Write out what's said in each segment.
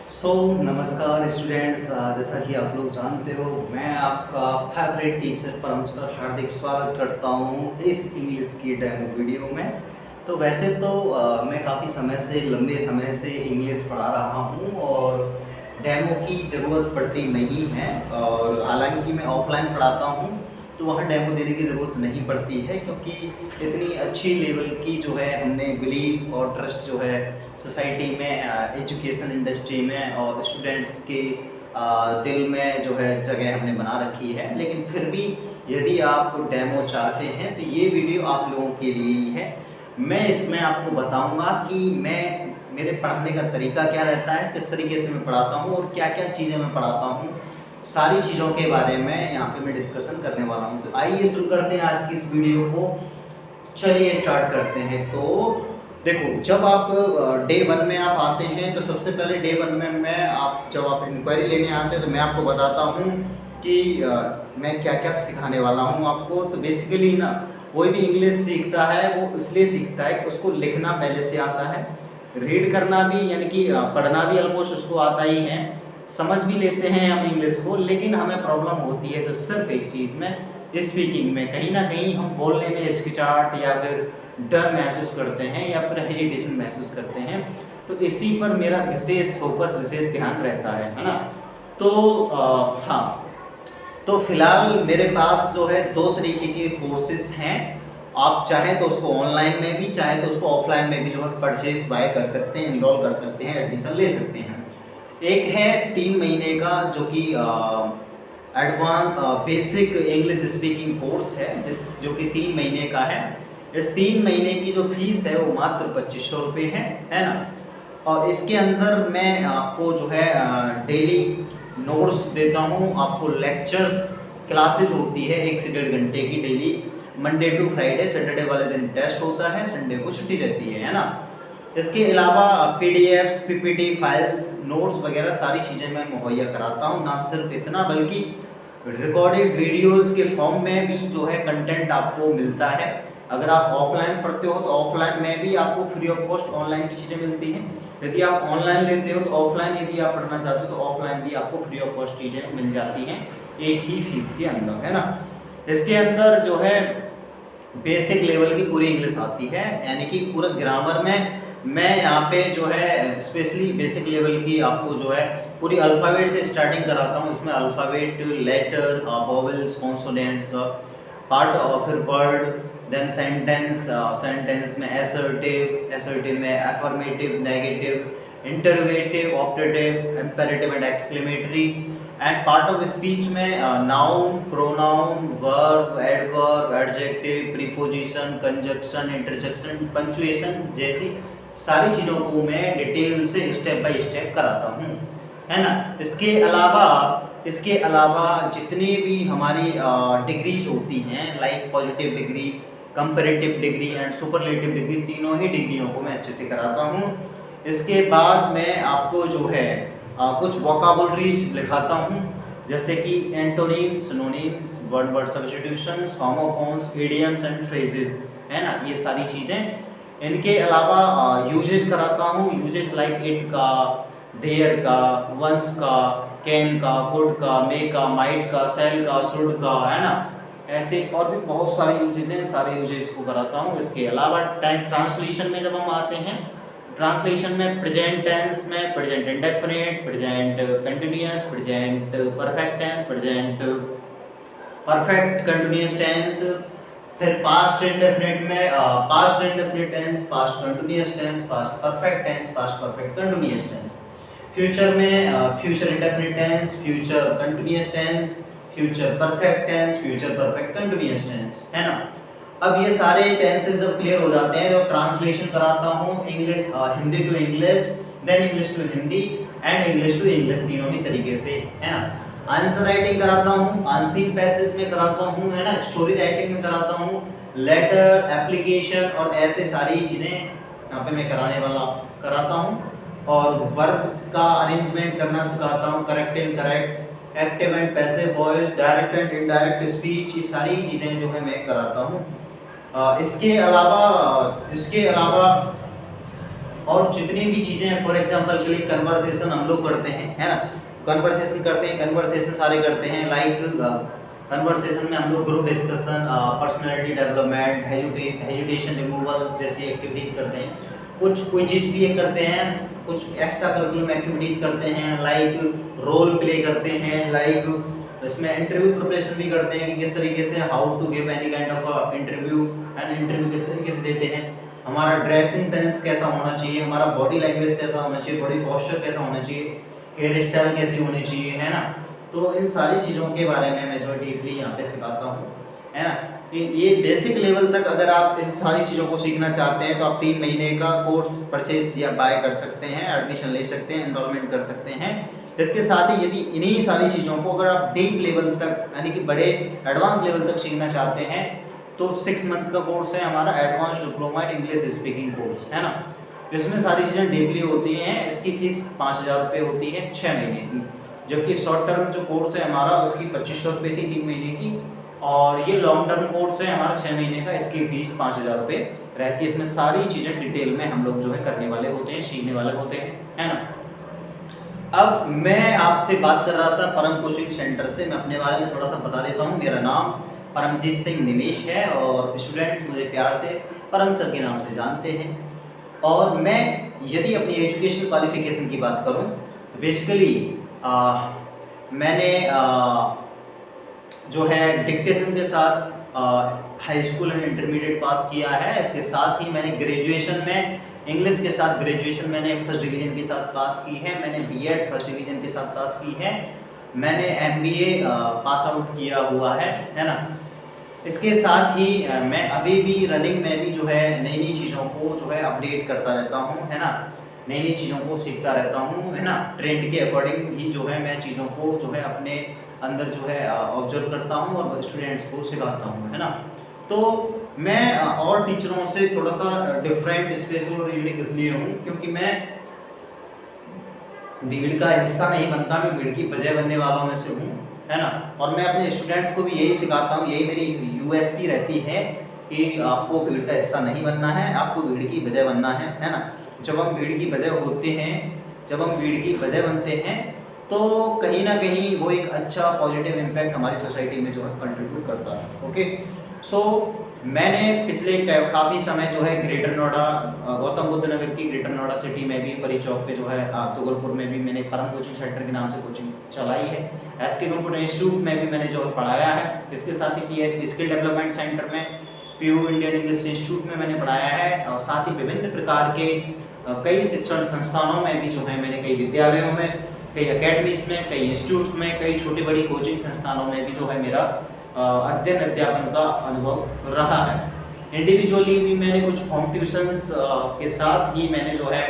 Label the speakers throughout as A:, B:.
A: नमस्कार स्टूडेंट्स। जैसा कि आप लोग जानते हो, मैं आपका फेवरेट टीचर परम सर हार्दिक स्वागत करता हूँ इस इंग्लिश की डेमो वीडियो में। तो वैसे तो मैं काफ़ी समय से लंबे समय से इंग्लिश पढ़ा रहा हूँ और डेमो की ज़रूरत पड़ती नहीं है। और हालांकि मैं ऑफलाइन पढ़ाता हूँ तो वहाँ डेमो देने की ज़रूरत नहीं पड़ती है, क्योंकि इतनी अच्छी लेवल की जो है हमने बिलीव और ट्रस्ट जो है सोसाइटी में, एजुकेशन इंडस्ट्री में और स्टूडेंट्स के दिल में जो है जगह हमने बना रखी है। लेकिन फिर भी यदि आप डेमो चाहते हैं तो ये वीडियो आप लोगों के लिए ही है। मैं इसमें आपको बताऊंगा कि मेरे पढ़ाने का तरीका क्या रहता है, किस तरीके से मैं पढ़ाता हूँ और क्या क्या चीज़ें मैं पढ़ाता हूँ। सारी चीज़ों के बारे में यहाँ पे मैं डिस्कशन करने वाला हूँ। तो आइए शुरू करते हैं आज की इस वीडियो को। चलिए स्टार्ट करते हैं। तो देखो, जब आप डे वन में आप आते हैं तो सबसे पहले डे वन में जब आप इंक्वायरी लेने आते हैं तो मैं आपको बताता हूँ कि मैं क्या क्या सिखाने वाला हूँ आपको। तो बेसिकली ना, कोई भी इंग्लिश सीखता है वो इसलिए सीखता है कि उसको लिखना पहले से आता है, रीड करना भी यानी कि पढ़ना भी ऑलमोस्ट उसको आता ही है, समझ भी लेते हैं हम इंग्लिश को। लेकिन हमें प्रॉब्लम होती है तो सिर्फ एक चीज़ में, स्पीकिंग में। कहीं ना कहीं हम बोलने में हिचकिचाहट या फिर डर महसूस करते हैं या फिर हेजिटेशन महसूस करते हैं। तो इसी पर मेरा विशेष फोकस, विशेष ध्यान रहता है ना। तो हाँ, तो फिलहाल मेरे पास जो है दो तरीके के कोर्सेज हैं। आप चाहें तो उसको ऑनलाइन में भी, चाहे तो उसको ऑफलाइन में भी जो है परचेज बाय कर सकते हैं, इनरोल कर सकते हैं, एडमिशन ले सकते हैं। एक है 3 महीने का जो कि advance basic English speaking course है, जो कि 3 महीने का है। इस 3 महीने की जो फीस है वो मात्र 2500 रुपये है ना। और इसके अंदर मैं आपको जो है डेली नोट्स देता हूँ, आपको लेक्चर्स, क्लासेज होती है 1 से 1.5 घंटे की daily, Monday to Friday. Saturday वाले दिन टेस्ट होता है, संडे को छुट्टी रहती है ना। इसके अलावा पीडीएफ्स, पीपीटी फाइल्स, नोट्स वगैरह सारी चीज़ें मैं मुहैया कराता हूँ। ना सिर्फ इतना बल्कि रिकॉर्डेड वीडियोस के फॉर्म में भी जो है कंटेंट आपको मिलता है। अगर आप ऑफलाइन पढ़ते हो तो ऑफलाइन में भी आपको फ्री ऑफ कॉस्ट ऑनलाइन की चीज़ें मिलती हैं। यदि आप ऑनलाइन लेते हो तो ऑफलाइन, यदि आप पढ़ना चाहते हो तो ऑफलाइन भी आपको फ्री ऑफ कॉस्ट चीज़ें मिल जाती हैं एक ही फीस के अंदर, है ना। इसके अंदर जो है बेसिक लेवल की पूरी इंग्लिश आती है, यानी कि पूरा ग्रामर में मैं यहाँ पे जो है स्पेशली बेसिक लेवल की आपको जो है पूरी अल्फ़ाबेट से स्टार्टिंग कराता हूँ। इसमें alphabet, letter, vowels, consonants, part और फिर वर्ड, देन सेंटेंस, सेंटेंस में असर्टिव, असर्टिव में affirmative, negative, interrogative, optative, imperative and exclamatory. And part of speech में noun, pronoun, verb, adverb, adjective, preposition, conjunction, interjection, punctuation जैसी सारी चीज़ों को मैं डिटेल से स्टेप बाय स्टेप कराता हूँ, है ना। इसके अलावा जितनी भी हमारी डिग्रीज होती हैं, like positive degree, comparative degree and superlative degree, तीनों ही डिग्रियों को मैं अच्छे से कराता हूँ। इसके बाद मैं आपको जो है कुछ वोकाबुलरीज लिखाता हूँ, जैसे कि antonyms, synonyms, word word substitutions, homophones, idioms and phrases, है ना, ये सारी चीज़ें। इनके अलावा यूजेज कराता हूँ, यूजेज लाइक इट का, देयर का, वंस का, कैन का, कुड का, मे का, माइट का, सेल का, शुड का, है ना। ऐसे और भी बहुत सारे यूजेज हैं, सारे यूजेज को कराता हूँ। इसके अलावा ट्रांसलेशन में जब हम आते हैं, ट्रांसलेशन में प्रेजेंट टेंस में present indefinite, present continuous, present perfect tense, present perfect continuous tense, फिर पास्ट इंडेफिनिट में past indefinite tense, past continuous tense, past perfect tense, past perfect continuous tense. Future में future indefinite tense, future continuous tense, future perfect tense, future perfect continuous tense, है ना। अब ये सारे tenses जब clear हो जाते हैं तो ट्रांसलेशन कराता हूँ, English Hindi to English, then English to Hindi and English to English, तीनों ही तरीके से, है ना। आंसर राइटिंग कराता हूँ, आंसर पैसेज में कराता हूँ, है ना, स्टोरी राइटिंग में कराता हूँ, लेटर, एप्लीकेशन और ऐसे सारी चीज़ें यहाँ पे मैं कराता हूँ। और वर्ब का अरेंजमेंट करना सिखाता हूँ, correct and correct, active and passive voice, direct and indirect speech, ये सारी चीज़ें जो है मैं कराता हूँ। इसके अलावा और जितनी भी चीज़ें हैं, फॉर एग्जांपल के लिए कन्वर्सेशन हम लोग करते हैं, है ना, कन्वर्सेशन करते हैं, कन्वर्सेशन सारे करते हैं, लाइक कन्वर्सेशन में हम लोग group discussion, personality development, hesitation removal जैसी एक्टिविटीज़ करते हैं। कुछ कोई चीज़ भी ये करते हैं, कुछ एक्स्ट्रा करिकुलम एक्टिविटीज़ करते हैं, लाइक रोल प्ले करते हैं, लाइक इसमें इंटरव्यू प्रिपरेशन भी करते हैं कि किस तरीके से how to give any kind of interview, and interview किस तरीके से देते हैं, हमारा ड्रेसिंग सेंस कैसा होना चाहिए, हमारा बॉडी लैंग्वेज कैसा होना चाहिए, बॉडी पोस्चर कैसा होना चाहिए, हेयर स्टाइल कैसी होनी चाहिए, है ना। तो इन सारी चीज़ों के बारे में मैं जो डीपली यहाँ पे सिखाता हूँ, है ना। ये बेसिक लेवल तक अगर आप इन सारी चीज़ों को सीखना चाहते हैं तो आप 3 महीने का कोर्स परचेज या बाय कर सकते हैं, एडमिशन ले सकते हैं, एनरोलमेंट कर सकते हैं। इसके साथ ही यदि इन्हीं सारी चीज़ों को अगर आप डीप लेवल तक यानी कि बड़े एडवांस लेवल तक सीखना चाहते हैं तो 6 मंथ का कोर्स है हमारा advance diploma in English speaking course, है ना। इसमें सारी चीज़ें डीपली होती हैं। इसकी फीस 5,000 रुपये होती है 6 महीने की, जबकि शॉर्ट टर्म जो कोर्स है हमारा उसकी 2500 रुपये थी 3 महीने की, और ये लॉन्ग टर्म कोर्स है हमारा 6 महीने का, इसकी फीस 5,000 रुपये रहती है। इसमें सारी चीज़ें डिटेल में हम लोग जो है करने वाले होते हैं, सीखने वाले होते हैं, है ना। अब मैं आपसे बात कर रहा था परम कोचिंग सेंटर से, मैं अपने बारे में थोड़ा सा बता देता हूँ। मेरा नाम परमजीत सिंह निमेश है और स्टूडेंट्स मुझे प्यार से परम सर के नाम से जानते हैं। और मैं यदि अपनी एजुकेशनल क्वालिफिकेशन की बात करूँ, बेसिकली मैंने जो है डिक्टेशन के साथ high school and intermediate pass किया है। इसके साथ ही मैंने ग्रेजुएशन में इंग्लिश के साथ ग्रेजुएशन मैंने फर्स्ट डिवीज़न के साथ पास की है, मैंने बीएड फर्स्ट डिवीज़न के साथ पास की है, मैंने एमबीए पास आउट किया हुआ है ना। इसके साथ ही मैं अभी भी रनिंग में भी जो है नई नई चीज़ों को जो है अपडेट करता रहता हूँ, है ना, नई नई चीज़ों को सीखता रहता हूँ, है ना। ट्रेंड के अकॉर्डिंग ही जो है मैं चीज़ों को जो है अपने अंदर जो है ऑब्जर्व करता हूँ और स्टूडेंट्स को सिखाता हूँ, है ना। तो मैं और टीचरों से थोड़ा सा डिफरेंट, स्पेशल और यूनिक इसलिए हूँ क्योंकि मैं भीड़ का हिस्सा नहीं बनता, मैं भीड़ की वजह बनने वालों में से हूँ, है ना। और मैं अपने स्टूडेंट्स को भी यही सिखाता हूँ, यही मेरी यूएसपी रहती है कि आपको भीड़ का हिस्सा नहीं बनना है, आपको भीड़ की वजह बनना है ना। जब हम भीड़ की वजह होते हैं, जब हम भीड़ की वजह बनते हैं तो कहीं ना कहीं वो एक अच्छा पॉजिटिव इम्पैक्ट हमारी सोसाइटी में जो है कंट्रीब्यूट करता है। ओके, सो मैंने पिछले काफ़ी समय जो है ग्रेटर नोएडा, गौतम बुद्ध नगर की ग्रेटर नोएडा सिटी में भी परी चौक पे जो है तुगलपुर में भी मैंने परम कोचिंग सेंटर के नाम से कोचिंग चलाई है। एसके कंप्यूटर इंस्टीट्यूट में भी मैंने जो है पढ़ाया है। इसके साथ ही पीएसपी स्किल डेवलपमेंट सेंटर में, पीयू इंडियन इंग्लिश इंस्टीट्यूट में मैंने पढ़ाया है, और साथ ही विभिन्न प्रकार के कई शिक्षण संस्थानों में भी जो है मैंने कई विद्यालयों में, कई अकेडमीज में, कई इंस्टीट्यूट्स में, कई छोटी बड़ी कोचिंग संस्थानों में भी जो है मेरा अध्ययन अध्यापन का अनुभव रहा है। इंडिविजुअली भी मैंने कुछ होम ट्यूशंस के साथ ही मैंने जो है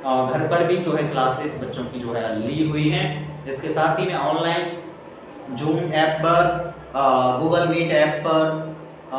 A: घर पर भी जो है क्लासेस बच्चों की जो है ली हुई हैं। इसके साथ ही मैं ऑनलाइन जूम ऐप पर, गूगल मीट ऐप पर,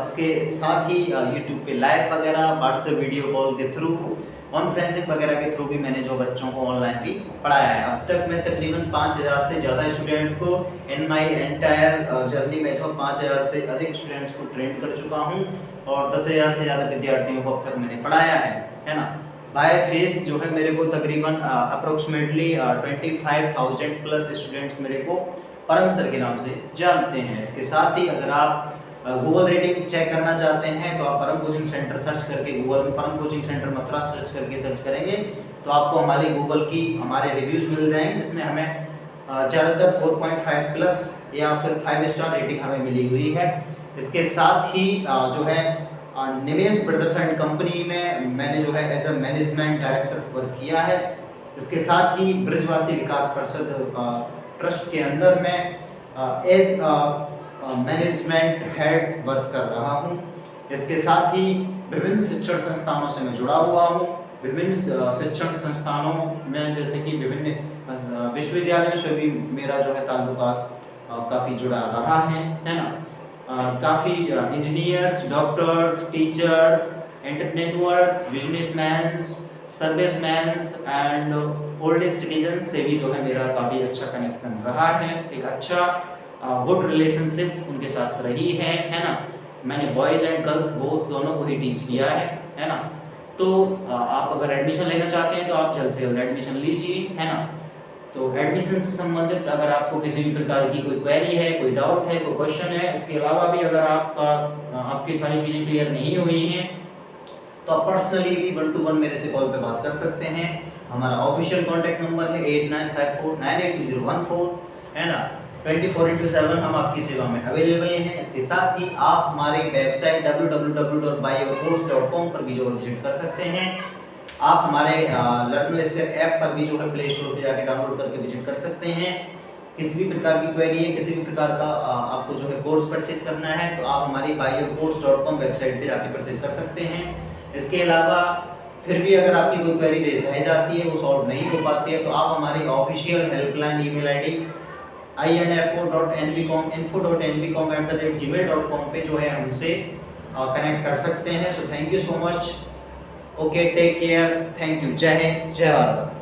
A: इसके साथ ही यूट्यूब पे लाइव वगैरह, व्हाट्सएप वीडियो कॉल के थ्रू, कॉन्फ्रेंसिंग वगैरह के थ्रू भी मैंने जो बच्चों को ऑनलाइन भी पढ़ाया है। अब तक मैं तकरीबन 5,000 से ज़्यादा स्टूडेंट्स को इन माई एंटायर जर्नी में जो 5,000 से अधिक स्टूडेंट्स को ट्रेन कर चुका हूँ और 10,000 से ज़्यादा विद्यार्थियों को अब तक मैंने पढ़ाया है ना। बाय फेस जो है मेरे को तकरीबन अप्रोक्सीमेटली 25,000 प्लस स्टूडेंट्स मेरे को परम सर के नाम से जानते हैं। इसके साथ ही अगर आप गूगल रेटिंग चेक करना चाहते हैं तो आप परम कोचिंग सेंटर सर्च करके, गूगल में परम कोचिंग सेंटर मथुरा सर्च करेंगे तो आपको हमारी गूगल की हमारे रिव्यूज़ मिल जाएंगे, जिसमें हमें ज़्यादातर 4.5 प्लस या फिर 5 स्टार रेटिंग हमें मिली हुई है। इसके साथ ही जो है निवेश ब्रदर्स एंड कंपनी में मैंने जो है as a management director work किया है। इसके साथ ही ब्रजवासी विकास परिषद ट्रस्ट के अंदर में एज मैनेजमेंट हेड वर्क कर रहा हूँ। इसके साथ ही विभिन्न शिक्षण संस्थानों से मैं जुड़ा हुआ हूँ। विभिन्न शिक्षण संस्थानों में जैसे कि विभिन्न विश्वविद्यालयों से भी मेरा जो है ताल्लुका काफ़ी जुड़ा रहा है ना। काफ़ी engineers, doctors, teachers, entrepreneurs, businessmans, servicemans and old age citizen से भी जो है मेरा काफ़ी अच्छा कनेक्शन रहा है। एक अच्छा गुड रिलेशनशिप उनके साथ रही है ना। मैंने बॉयज़ एंड गर्ल्स बोथ दोनों को ही टीच किया है ना।
B: तो आप अगर एडमिशन लेना चाहते हैं तो आप जल्द से जल्द एडमिशन लीजिए, है ना। तो एडमिशन से संबंधित अगर आपको किसी भी प्रकार की कोई क्वेरी है, कोई डाउट है, कोई क्वेश्चन है, इसके अलावा भी अगर आपकी सारी चीज़ें क्लियर नहीं हुई हैं तो आप पर्सनली भी 1 to 1 मेरे से कॉल पे बात कर सकते हैं। हमारा ऑफिशियल कॉन्टैक्ट नंबर है 8954982014, है ना। 24/7 हम आपकी सेवा में अवेलेबल हैं। इसके साथ ही आप हमारे वेबसाइट www.buyyourcourse.com पर भी जो विजिट कर सकते हैं। आप हमारे लर्नोस्फीयर ऐप पर भी जो है प्ले स्टोर पे जाके डाउनलोड करके विजिट कर सकते हैं। किसी भी प्रकार की क्वेरी है, किसी भी प्रकार का आपको जो है कोर्स परचेज करना है तो आप हमारी buyyourcourse.com वेबसाइट पे जाके परचेज कर सकते हैं। इसके अलावा फिर भी अगर आपकी कोई क्वेरी रह जाती है, वो सॉल्व नहीं हो पाती है, तो आप हमारी official helpline email ID info.nbcom@gmail.com पे जो है हमसे कनेक्ट कर सकते हैं। So thank you so much. Okay, take care, thank you. जय हिंद, जय भारत।